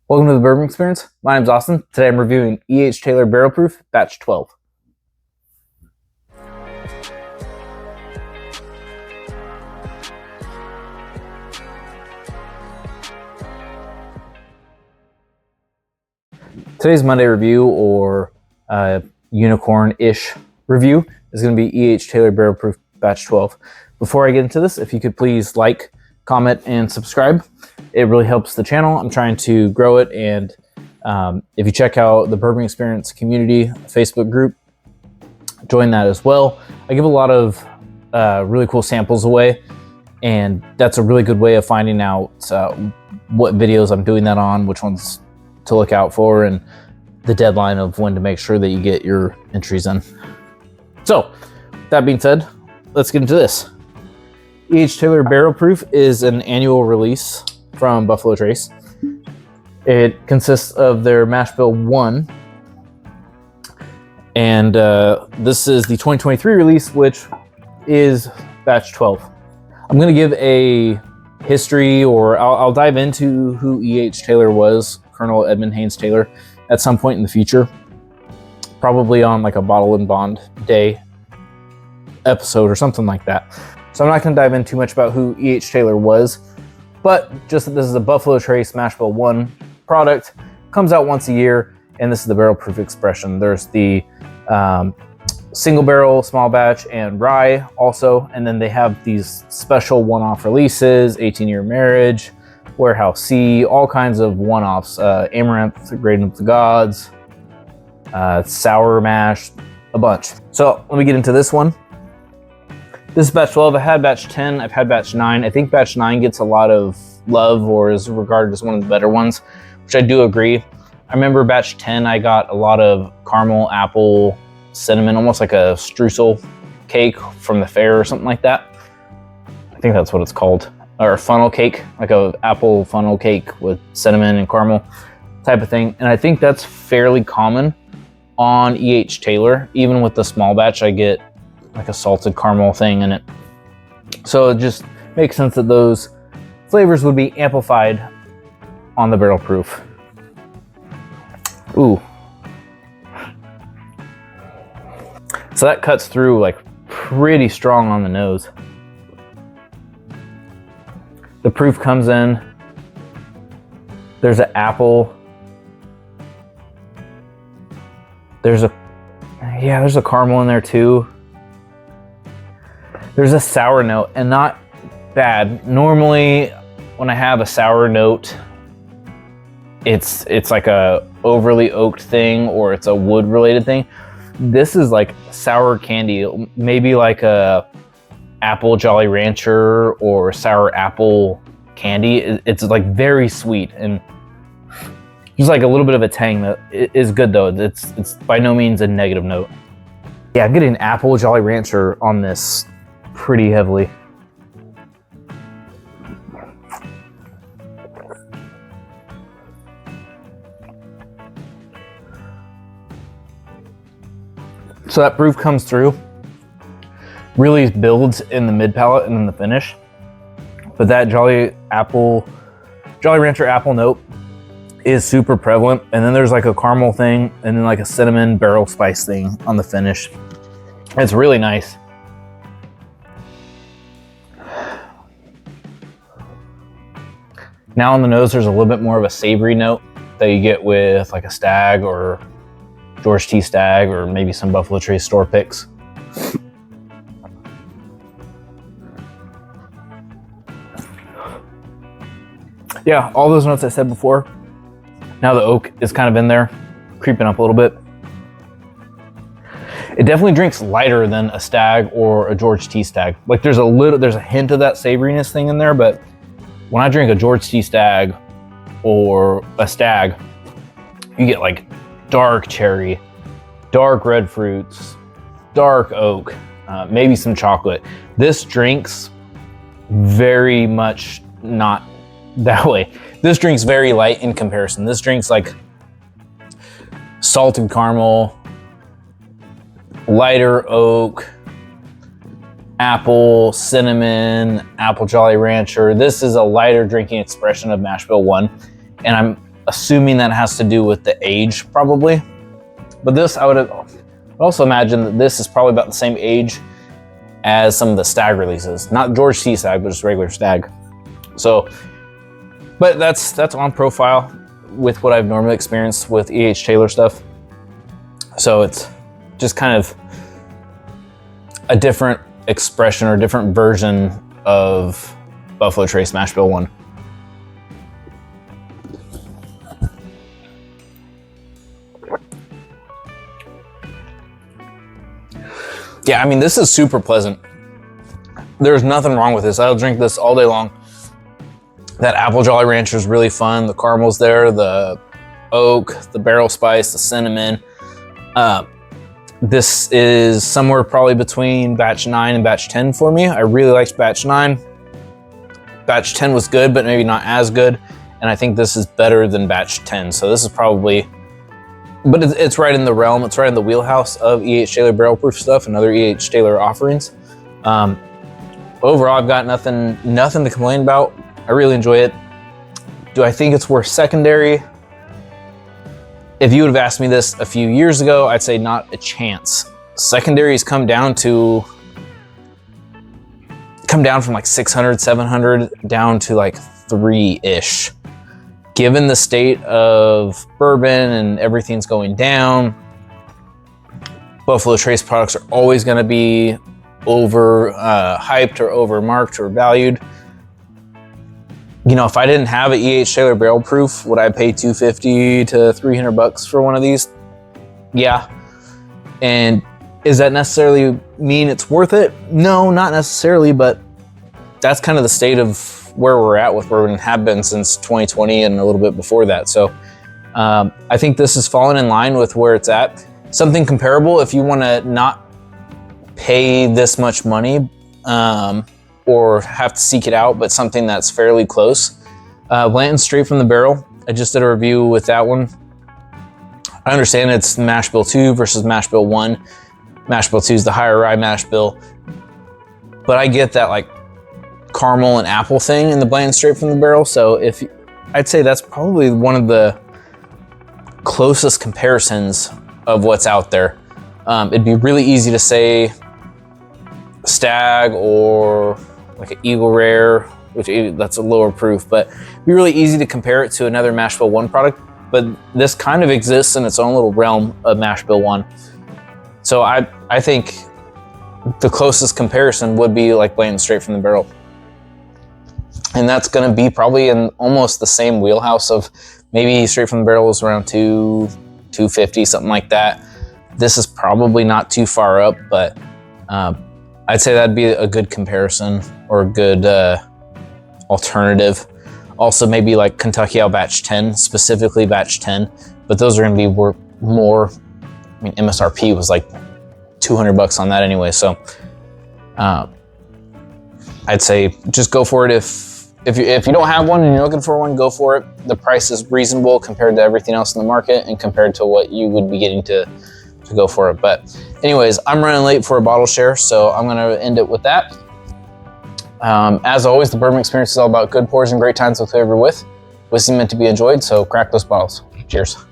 Welcome to the Bourbon Experience. My name's Austin. Today I'm reviewing E.H. Taylor Barrel Proof Batch 12. Today's Monday review, or unicorn-ish review, is going to be E.H. Taylor Barrel Proof Batch 12. Before I get into this, if you could please like, comment, and subscribe. It really helps the channel. I'm trying to grow it, and if you check out the Bourbon Experience community Facebook group, join that as well. I give a lot of really cool samples away, and that's a really good way of finding out what videos I'm doing that on, which ones to look out for, and the deadline of when to make sure that you get your entries in. So, that being said, let's get into this. E.H. Taylor Barrel Proof is an annual release from Buffalo Trace. It consists of their Mash Bill 1, and this is the 2023 release, which is Batch 12. I'm going to give a history, or I'll dive into who E.H. Taylor was, Colonel Edmund Haynes Taylor, at some point in the future, probably on like a Bottle and Bond Day episode or something like that. So I'm not going to dive in too much about who E.H. Taylor was, but just that this is a Buffalo Trace Mash Bill 1 product, comes out once a year, and this is the barrel proof expression. There's the single barrel, small batch, and rye also, and then they have these special one-off releases, 18-year marriage, Warehouse C, all kinds of one-offs, Amaranth, Grain of the Gods, Sour Mash, a bunch. So let me get into this one. This is Batch 12. I had Batch 10, I've had Batch 9. I think Batch 9 gets a lot of love, or is regarded as one of the better ones, which I do agree. I remember Batch 10, I got a lot of caramel, apple, cinnamon, almost like a streusel cake from the fair or something like that. I think that's what it's called. Or a funnel cake, like a apple funnel cake with cinnamon and caramel type of thing. And I think that's fairly common on E.H. Taylor. Even with the small batch, I get like a salted caramel thing in it. So it just makes sense that those flavors would be amplified on the barrel proof. Ooh. So that cuts through like pretty strong on the nose. The proof comes in. There's an apple. There's a caramel in there too. There's a sour note, and not bad. Normally, when I have a sour note, it's like a overly oaked thing, or it's a wood related thing. This is like sour candy, maybe like a apple Jolly Rancher or sour apple candy. It's like very sweet, and just like a little bit of a tang that is good though. It's by no means a negative note. Yeah, I'm getting apple Jolly Rancher on this pretty heavily. So that proof comes through, really builds in the mid palate and in the finish. But that Jolly Rancher apple note is super prevalent. And then there's like a caramel thing, and then like a cinnamon barrel spice thing on the finish. It's really nice. Now on the nose, there's a little bit more of a savory note that you get with like a Stag or George T. Stag, or maybe some Buffalo Trace store picks. Yeah, all those notes I said before. Now the oak is kind of in there, creeping up a little bit. It definitely drinks lighter than a Stag or a George T. Stag. Like there's a hint of that savoriness thing in there, but when I drink a George T. Stag or a Stag, you get like dark cherry, dark red fruits, dark oak, maybe some chocolate. This drinks very much not that way. This drink's very light in comparison. This drink's like salted caramel, lighter oak, apple, cinnamon, apple Jolly Rancher. This is a lighter drinking expression of Mash Bill 1. And assuming that has to do with the age probably. But this, I would also imagine that this is probably about the same age as some of the Stag releases. Not George T. Stag, but just regular Stag. So, but that's on profile with what I've normally experienced with E.H. Taylor stuff. So it's just kind of a different expression or different version of Buffalo Trace Mash Bill 1. Yeah, I mean, this is super pleasant. There's nothing wrong with this. I'll drink this all day long. That apple Jolly Rancher is really fun. The caramel's there, the oak, the barrel spice, the cinnamon. This is somewhere probably between batch 9 and batch 10 for me. I really liked batch 9. Batch 10 was good, but maybe not as good. And I think this is better than batch 10. So this is probably, but it's right in the realm. It's right in the wheelhouse of E.H. Taylor barrel proof stuff and other E.H. Taylor offerings. Overall, I've got nothing to complain about. I really enjoy it. Do I think it's worth secondary? If you would have asked me this a few years ago, I'd say not a chance. Secondaries come down from like 600, 700 down to like 3-ish. Given the state of bourbon and everything's going down, Buffalo Trace products are always going to be over hyped or over marked or valued. You know, if I didn't have an E.H. Taylor barrel proof, would I pay $250 to $300 for one of these? Yeah. And does that necessarily mean it's worth it? No, not necessarily, but that's kind of the state of where we're at with bourbon and have been since 2020 and a little bit before that. So I think this has fallen in line with where it's at. Something comparable, if you want to not pay this much money or have to seek it out, but something that's fairly close. Blanton Straight from the Barrel. I just did a review with that one. I understand it's Mash Bill 2 versus Mash Bill 1. Mash Bill 2 is the higher rye mash bill. But I get that like caramel and apple thing in the Blanton Straight from the Barrel. So I'd say that's probably one of the closest comparisons of what's out there. It'd be really easy to say Stag or like an Eagle Rare, which that's a lower proof, but it'd be really easy to compare it to another Mash Bill 1 product. But this kind of exists in its own little realm of Mash Bill 1. So I think the closest comparison would be like Blanton Straight from the Barrel. And that's gonna be probably in almost the same wheelhouse of maybe Straight from the Barrel was around $250, something like that. This is probably not too far up, but I'd say that'd be a good comparison or a good alternative. Also maybe like Kentucky Owl Batch 10, specifically Batch 10, but those are gonna be worth more. I mean, MSRP was like $200 on that anyway. So I'd say just go for it. If you don't have one and you're looking for one, go for it. The price is reasonable compared to everything else in the market and compared to what you would be getting to go for it. But anyways, I'm running late for a bottle share, so I'm gonna end it with that. As always, the bourbon experience is all about good pours and great times with whoever you're with. Whiskey meant to be enjoyed, so crack those bottles. Cheers.